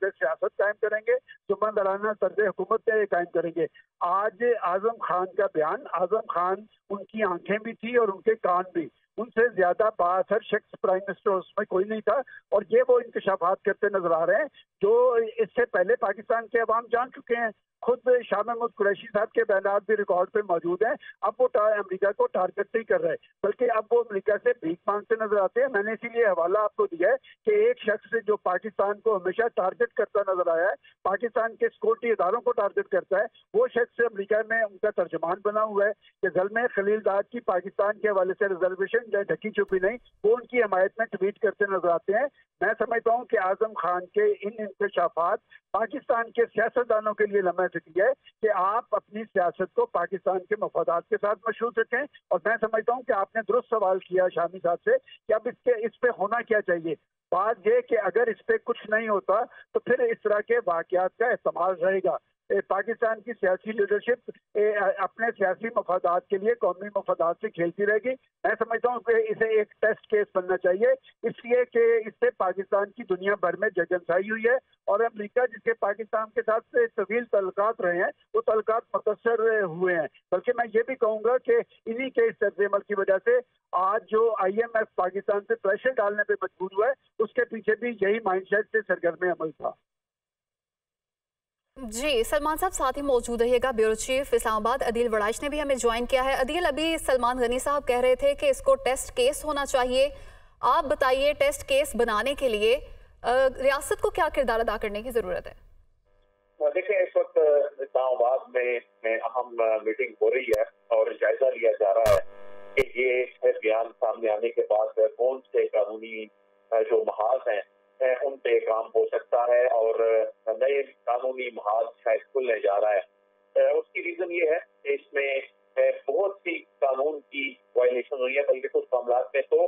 पे सियासत कायम करेंगे, जुम्मेदाराना तर्ज हुकूमत कायम करेंगे। आज आजम खान का बयान, आजम खान उनकी आंखें भी थी और उनके कान भी, उनसे ज्यादा बाअसर शख्स प्राइम मिनिस्टर उसमें कोई नहीं था। और ये वो इंकशाफात करते नजर आ रहे हैं जो इससे पहले पाकिस्तान के अवाम जान चुके हैं। खुद शाह महमूद कुरैशी साहब के बयानात भी रिकॉर्ड पे मौजूद हैं। अब वो अमेरिका को टारगेट नहीं कर रहे, बल्कि अब वो अमेरिका से भीख मांगते नजर आते हैं। मैंने इसीलिए हवाला आपको दिया है कि एक शख्स जो पाकिस्तान को हमेशा टारगेट करता नजर आया है, पाकिस्तान के सिक्योरिटी इदारों को टारगेट करता है, वो शख्स अमेरिका में उनका तर्जमान बना हुआ है कि ज़ल्मे खलीलजाद की पाकिस्तान के हवाले से रिजर्वेशन ढकी छुपी नहीं, वो उनकी हमायत में ट्वीट करते नजर आते हैं। मैं समझता हूँ कि आजम खान के इन इंकशाफात पाकिस्तान के सियासतदानों के लिए लम्हा फिक्री है कि आप अपनी सियासत को पाकिस्तान के मफादात के साथ मशरूत रखें। और मैं समझता हूँ कि आपने दुरुस्त सवाल किया शामी साहब से कि अब इस पे होना क्या चाहिए। बात यह कि अगर इस पे कुछ नहीं होता तो फिर इस तरह के वाकयात का इस्तेमाल रहेगा। पाकिस्तान की सियासी लीडरशिप अपने सियासी मफादात के लिए कौमी मफादात से खेलती रहेगी। मैं समझता हूँ कि इसे एक टेस्ट केस बनना चाहिए, इसलिए कि इससे पाकिस्तान की दुनिया भर में जगनसाई हुई है और अमेरिका जिसके पाकिस्तान के साथ तवील तल्लुकात रहे हैं वो तल्लुकात मुतासर हुए हैं। बल्कि मैं ये भी कहूँगा कि इन्हीं के इस तर्ज़-ए-अमल की वजह से आज जो IMF पाकिस्तान पे प्रेशर डालने पे मजबूर हुआ है, उसके पीछे भी यही माइंडसेट से सरगर्म अमल था। जी सलमान साहब साथ ही मौजूद रहिएगा। ब्यूरो चीफ इस्लामाबाद अदील वड़ाइश ने भी हमें ज्वाइन किया है। अदील, अभी सलमान गनी साहब कह रहे थे कि इसको टेस्ट केस होना चाहिए, आप बताइए टेस्ट केस बनाने के लिए रियासत को क्या किरदार अदा करने की जरूरत है? देखिए, इस वक्त इस्लामाबाद में अहम मीटिंग हो रही है और जायजा लिया जा रहा है कि ये बयान सामने आने के बाद कौन से कानूनी जो महाज हैं उन पे काम हो सकता है और नए कानूनी महाज शायद खुलने जा रहा है। उसकी रीजन ये है कि इसमें बहुत सी कानून की वायलेशन हुई है, बल्कि कुछ मामलात में तो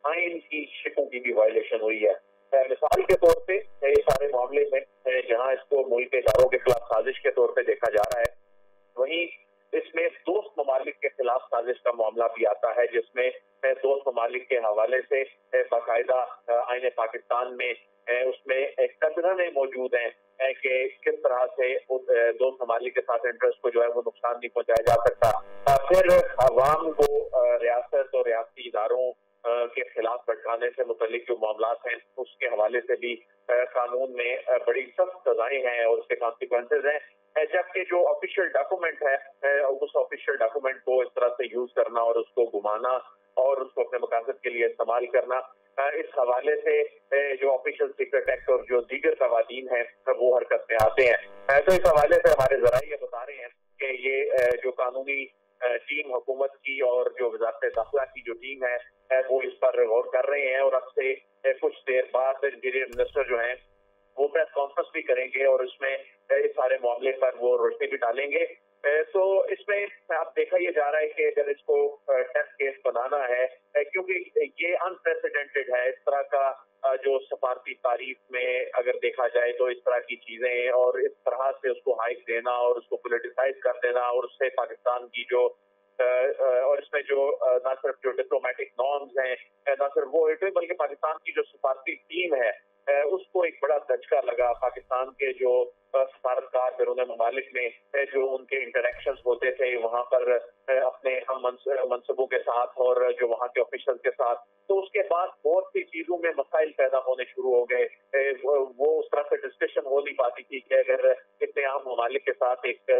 आइन की शिकों की भी वायलेशन हुई है। मिसाल के तौर पे ये सारे मामले में जहां इसको मुल्क के इदारों के खिलाफ साजिश के तौर पे देखा जा रहा है, वहीं इसमें दोस्त ममालिक के खिलाफ साजिश का मामला भी आता है, जिसमें दोस्त ममालिक के हवाले से बाकायदा आईन पाकिस्तान में उसमें एक तबसरे मौजूद हैं कि किस तरह से दोस्त ममालिक के साथ इंटरेस्ट को जो है वो नुकसान नहीं पहुंचाया जा सकता। फिर अवाम को रियासत और रियासती इदारों के खिलाफ भटकाने से मुतल्लिक जो मामलात हैं उसके हवाले से भी कानून में बड़ी सख्त सजाएं हैं और उसके कॉन्सिक्वेंसेज हैं। जबकि जो ऑफिशियल डॉक्यूमेंट है उस ऑफिशियल डॉक्यूमेंट को इस तरह से यूज करना और उसको घुमाना और उसको अपने मकासद के लिए इस्तेमाल करना, इस हवाले से जो ऑफिशियल सीक्रेट एक्ट और जो दीगर कवानीन है वो हरकत में आते हैं। तो इस हवाले से हमारे जराए ये बता रहे हैं कि ये जो कानूनी टीम हुकूमत की और जो वज़ारत दाखिला की जो टीम है वो इस पर गौर कर रहे हैं और अब से कुछ देर बाद इंटीरियर मिनिस्टर जो हैं वो प्रेस कॉन्फ्रेंस भी करेंगे और इसमें इस सारे मामले पर वो रोशनी भी डालेंगे। तो इसमें अब देखा ये जा रहा है कि अगर इसको टेस्ट केस बनाना है, क्योंकि ये अनप्रेसिडेंटेड है इस तरह का जो सफारती तारीफ में अगर देखा जाए तो इस तरह की चीजें और इस तरह से उसको हाइक देना और उसको पोलिटिसाइज कर देना और उससे पाकिस्तान की जो और इसमें जो ना सिर्फ जो डिप्लोमेटिक नॉर्म्स हैं ना सिर्फ वो बल्कि पाकिस्तान की जो सफारती टीम है उसको एक बड़ा धचका लगा। पाकिस्तान के जो सफारतकार बैरून ममालिक में जो उनके इंटरेक्शंस होते थे वहां पर अपने हम मनसूबों के साथ और जो वहां के ऑफिशियल के साथ, तो उसके बाद बहुत सी चीजों में मसाइल पैदा होने शुरू हो गए। वो उस तरह से डिस्कशन हो नहीं पाती थी कि अगर इतने आम ममालिक के साथ एक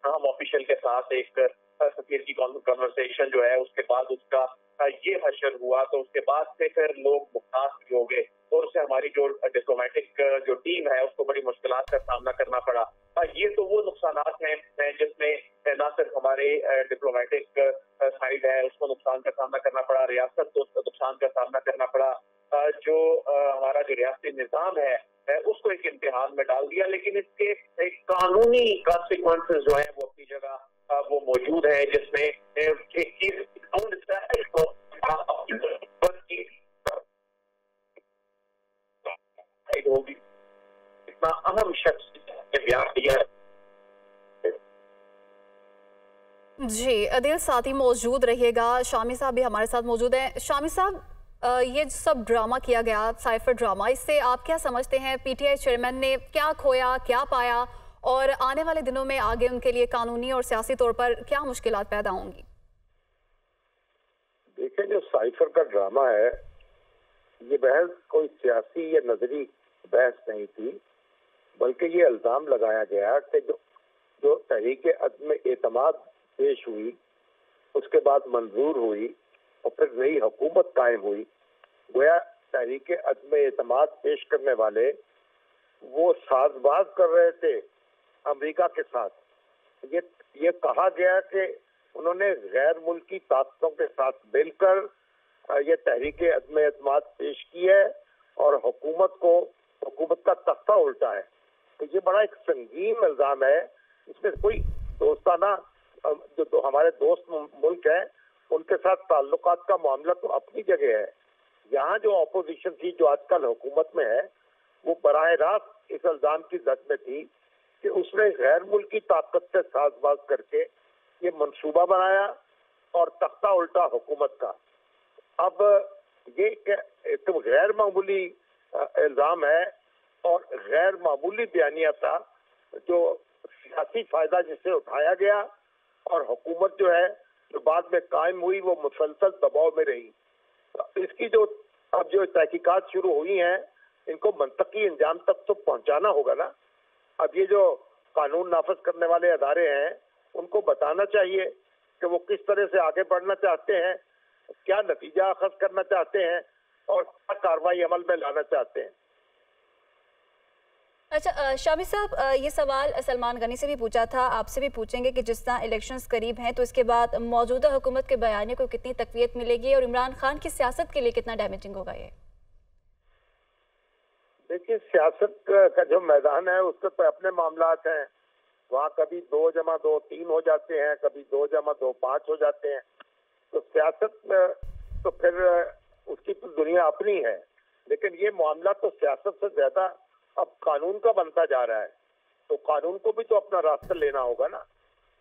आम ऑफिशियल के साथ एक सफीर की कन्वर्सेशन जो है उसके बाद उसका ये हशर हुआ तो उसके बाद से फिर लोग मुख्तार भी हो गए और उससे हमारी जो डिप्लोमेटिक जो टीम है उसको बड़ी मुश्किलात का सामना करना पड़ा। ये तो वो नुकसानात हैं जिसमें ना सिर्फ हमारे डिप्लोमेटिक साइड है उसको नुकसान का सामना करना पड़ा, रियासत को नुकसान का सामना करना पड़ा, जो हमारा जो रियासती निज़ाम है उसको एक इम्तिहान में डाल दिया। लेकिन इसके एक कानूनी कॉन्सिक्वेंसेस जो है वो अपनी जगह वो मौजूद है, जिसमें एक चीज होगी इतना अहम शख्स ने बयान दिया है। जी अदील साथ ही मौजूद रहिएगा। शामी साहब भी हमारे साथ मौजूद हैं। शामी साहब, ये जो सब ड्रामा किया गया, साइफर ड्रामा, इससे आप क्या समझते हैं? पीटीआई चेयरमैन ने क्या खोया, क्या पाया, और आने वाले दिनों में आगे उनके लिए कानूनी और सियासी तौर पर क्या मुश्किलात पैदा होंगी? देखिए, जो साइफर का ड्रामा है, ये बहस कोई सियासी या नजरी बहस नहीं थी, बल्कि ये इल्जाम लगाया गया कि जो तहरीक अदम एतमाद पेश हुई, उसके बाद मंजूर हुई और फिर नई हुकूमत कायम हुई, गोया तहरीक अदम एतमाद पेश करने वाले वो साजबाज कर रहे थे अमेरिका के साथ। ये कहा गया कि उन्होंने गैर मुल्की ताकतों के साथ मिलकर ये तहरीक अदम एतमाद पेश की है और हुकूमत का तख्ता उल्टा है। तो ये बड़ा एक संगीन इल्जाम है। इसमें कोई दोस्ताना जो हमारे दोस्त मुल्क हैं उनके साथ ताल्लुकात का मामला तो अपनी जगह है। यहाँ जो अपोजिशन थी, जो आजकल हुकूमत में है, वो बराह रास्त इस इल्जाम की जद में थी कि उसने गैर मुल्की ताकत से साजबाज करके ये मंसूबा बनाया और तख्ता उल्टा हुकूमत का। अब ये तो गैर मामूली इल्जाम है और गैर मामूली बयानिया था, जो सियासी फायदा जिससे उठाया गया, और हुकूमत जो है जो बाद में कायम हुई वो मुसलसल दबाव में रही। तो इसकी जो अब जो तहकीकात शुरू हुई हैं, इनको मंतकी अंजाम तक तो पहुंचाना होगा ना। अब ये जो कानून नाफज करने वाले अदारे हैं, उनको बताना चाहिए कि वो किस तरह से आगे बढ़ना चाहते हैं, क्या नतीजा अखज़ करना चाहते हैं और क्या कार्रवाई अमल में लाना चाहते हैं। अच्छा शामी साहब, ये सवाल सलमान गनी से भी पूछा था, आपसे भी पूछेंगे कि जिस तरह इलेक्शंस करीब हैं तो इसके बाद मौजूदा हुकूमत के बयाने को कितनी तक़वियत मिलेगी और इमरान खान की सियासत के लिए कितना डैमेजिंग होगा ये? देखिए, सियासत का जो मैदान है उसके तो अपने मामलात हैं। वहाँ कभी 2+2 3 हो जाते हैं, कभी 2+2 5 हो जाते हैं। तो सियासत तो फिर उसकी तो दुनिया अपनी है, लेकिन ये मामला तो सियासत से ज्यादा अब कानून का बनता जा रहा है। तो कानून को भी तो अपना रास्ता लेना होगा ना।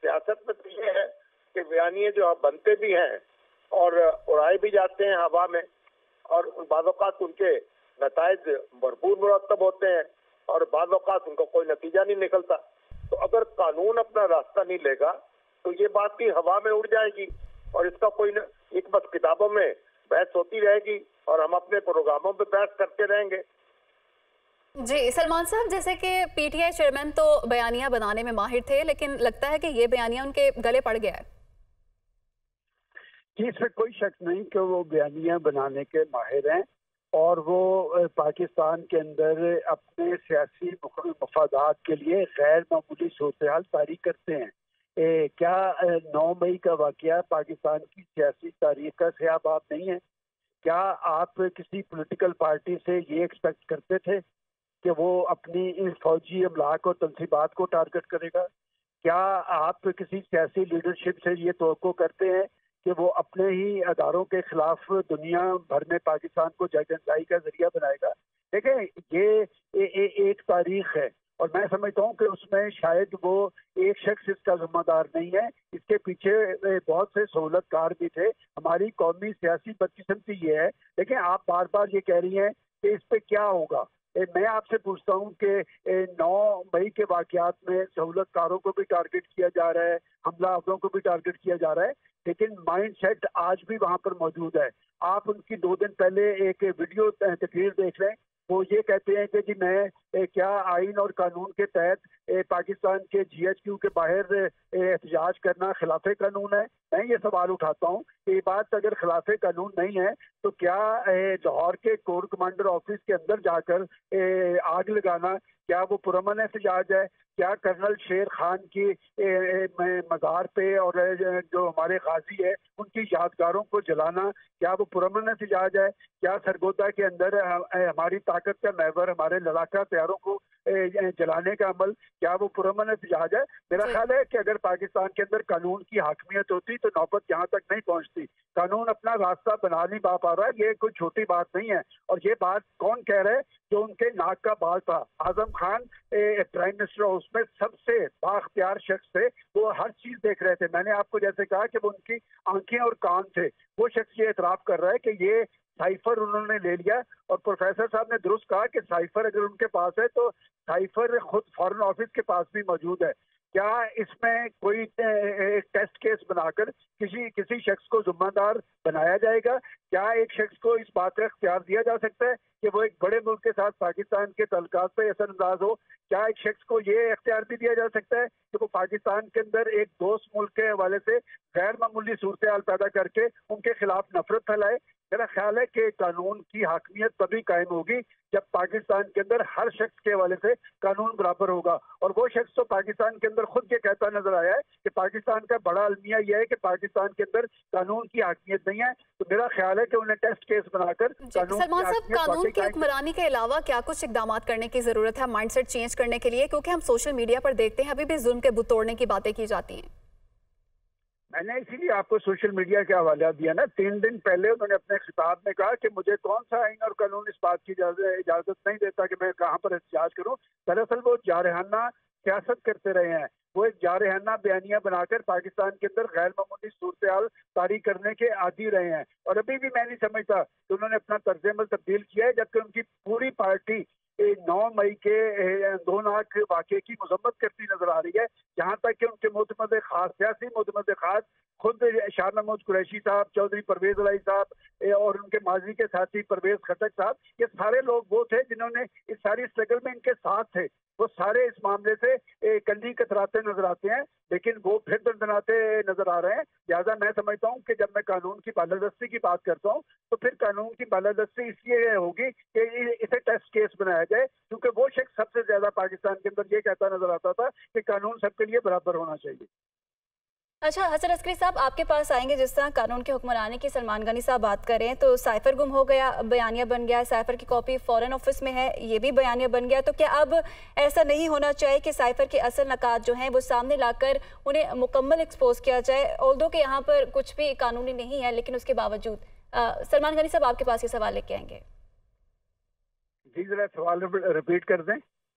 सियासत में तो ये है कि बयानिए जो बनते भी हैं और उड़ाए भी जाते हैं हवा में, और बाज़ औक़ात उनके नताइज भरपूर मुरतब होते हैं और बाज़ औक़ात उनका कोई नतीजा नहीं निकलता। तो अगर कानून अपना रास्ता नहीं लेगा तो ये बात भी हवा में उड़ जाएगी और इसका कोई एक बस किताबों में बहस होती रहेगी और हम अपने प्रोग्रामों पे बहस करते रहेंगे। जी सलमान साहब, जैसे कि पीटीआई चेयरमैन तो बयानियां बनाने में माहिर थे, लेकिन लगता है कि ये बयानियां उनके गले पड़ गया है। जी, इसमें कोई शक नहीं कि वो बयानियां बनाने के माहिर हैं और वो पाकिस्तान के अंदर अपने सियासी मफादात के लिए गैर मामूली सूरत-ए-हाल तारीख करते हैं। क्या 9 मई का वाक़या पाकिस्तान की सियासी तारीख का सयाबाब नहीं है? क्या आप किसी पॉलिटिकल पार्टी से ये एक्सपेक्ट करते थे कि वो अपनी फौजी अमलाक और तनसीबात को टारगेट करेगा? क्या आप किसी सियासी लीडरशिप से ये तवक्को करते हैं कि वो अपने ही अदारों के खिलाफ दुनिया भर में पाकिस्तान को जगनसाई का जरिया बनाएगा? देखें, ये एक तारीख है और मैं समझता हूँ कि उसमें शायद वो एक शख्स इसका जिम्मेदार नहीं है। इसके पीछे बहुत से सहूलतकार भी थे। हमारी कौमी सियासी बदकिस्मती ये है। देखिए, आप बार बार ये कह रही हैं कि इस पे क्या होगा। मैं आपसे पूछता हूँ कि 9 मई के वाक़यात में सहूलतकारों को भी टारगेट किया जा रहा है, हमलावरों को भी टारगेट किया जा रहा है, लेकिन माइंड सेट आज भी वहाँ पर मौजूद है। आप उनकी 2 दिन पहले एक वीडियो तकरीर देख लें। वो ये कहते हैं कि जी मैं क्या आइन और कानून के तहत पाकिस्तान के GHQ के बाहर एहतजाज करना खिलाफ कानून है? मैं ये सवाल उठाता हूँ कि ये बात अगर खिलाफ कानून नहीं है तो क्या लाहौर के कोर कमांडर ऑफिस के अंदर जाकर आग लगाना क्या वो पुरअमन एहतजाज है? क्या कर्नल शेर खान की मज़ार पे और जो हमारे गाजी है उनकी यादगारों को जलाना क्या वो पुरअमन एहतजाज है? क्या सरगोदा के अंदर हमारी ताकत का महवर हमारे लड़ाका तैयारों को जलाने का अमल क्या वो पुरअमन एहतजाज है? मेरा ख्याल है कि अगर पाकिस्तान के अंदर कानून की हाकमियत होती तो नौबत यहाँ तक नहीं पहुँचती। कानून अपना रास्ता बना नहीं पा रहा है, ये कोई छोटी बात नहीं है। और ये बात कौन कह रहा है? जो उनके नाक का बाल था। Azam Khan prime minister house में सबसे बाख्तियार शख्स थे, वो हर चीज देख रहे थे। मैंने आपको जैसे कहा कि वो उनकी आंखें और कान थे। वो शख्स ये एतराफ कर रहा है कि ये साइफर उन्होंने ले लिया। और प्रोफेसर साहब ने दुरुस्त कहा कि साइफर अगर उनके पास है तो साइफर खुद फॉरेन ऑफिस के पास भी मौजूद है। क्या इसमें कोई टेस्ट केस बनाकर किसी शख्स को जिम्मेदार बनाया जाएगा? क्या एक शख्स को इस बात का इख्तियार दिया जा सकता है कि वो एक बड़े मुल्क के साथ पाकिस्तान के तल्लुकात पे असरअंदाज हो? क्या एक शख्स को ये इख्तियार भी दिया जा सकता है कि वो पाकिस्तान के अंदर एक दोस्त मुल्क के हवाले से गैर मामूली सूरत हाल पैदा करके उनके खिलाफ नफरत फैलाए? मेरा ख्याल है कि कानून की हाकमियत तभी कायम होगी जब पाकिस्तान के अंदर हर शख्स के हवाले से कानून बराबर होगा। और वो शख्स तो पाकिस्तान के अंदर खुद ये कहता नजर आया है कि पाकिस्तान का बड़ा अलमिया यह है कि पाकिस्तान के अंदर कानून की हाकमियत नहीं है। तो मेरा ख्याल है कि उन्हें टेस्ट केस बनाकर सलमान साहब, कानून की हुक्मरानी के अलावा क्या कुछ इकदाम करने की जरूरत है माइंडसेट चेंज करने के लिए? क्योंकि हम सोशल मीडिया पर देखते हैं अभी भी जुल्म के बुत तोड़ने की बातें की जाती हैं। मैंने इसीलिए आपको सोशल मीडिया के हवाला दिया ना। 3 दिन पहले उन्होंने अपने खिताब में कहा कि मुझे कौन सा आइन और कानून इस बात की इजाजत नहीं देता कि मैं कहाँ पर एहतजाज करूं। दरअसल वो जारहाना सियासत करते रहे हैं। वो एक जारहाना बयानियां बनाकर पाकिस्तान के अंदर गैर मामूली सूरत हाल तारी करने के आदी रहे हैं। और अभी भी मैं नहीं समझता कि उन्होंने अपना तर्ज अमल तब्दील किया है, जबकि उनकी पूरी पार्टी 9 मई के दौनाक वाक़े की मजम्मत करती नजर आ रही है। जहाँ तक कि उनके मुतमद खास सियासी मुतमद खास खुद शाह महमूद कुरैशी साहब, चौधरी परवेज इलाही साहब और उनके माजी के साथी परवेज खटक साहब, ये सारे लोग वो थे जिन्होंने इस सारी स्ट्रगल में इनके साथ थे। वो सारे इस मामले से कंडी कतराते नजर आते हैं, लेकिन वो फिर दंदनाते नजर आ रहे हैं। लिहाजा मैं समझता हूँ कि जब मैं कानून की बालादस्ती की बात करता हूँ तो फिर कानून की बालादस्ती इसलिए होगी कि इसे टेस्ट केस बनाया जाए, क्योंकि वो शख्स सबसे ज्यादा पाकिस्तान के अंदर ये कहता नजर आता था कि कानून सबके लिए बराबर होना चाहिए। अच्छा, हसन अस्करी साहब आपके पास आएंगे। जिस तरह कानून के हुक्मरानी की सलमान गनी साहब बात करें तो साइफर गुम हो गया, बयानिया बन गया, साइफर की कॉपी फॉरेन ऑफिस में है, ये भी बयानिया बन गया। तो क्या अब ऐसा नहीं होना चाहिए कि साइफर के असल नकात जो हैं वो सामने लाकर उन्हें मुकम्मल एक्सपोज किया जाए? ऑल्दो कि यहाँ पर कुछ भी कानूनी नहीं है, लेकिन उसके बावजूद सलमान गनी साहब आपके पास ये सवाल लेके आएंगे। जी, जरा सवाल रिपीट कर दें।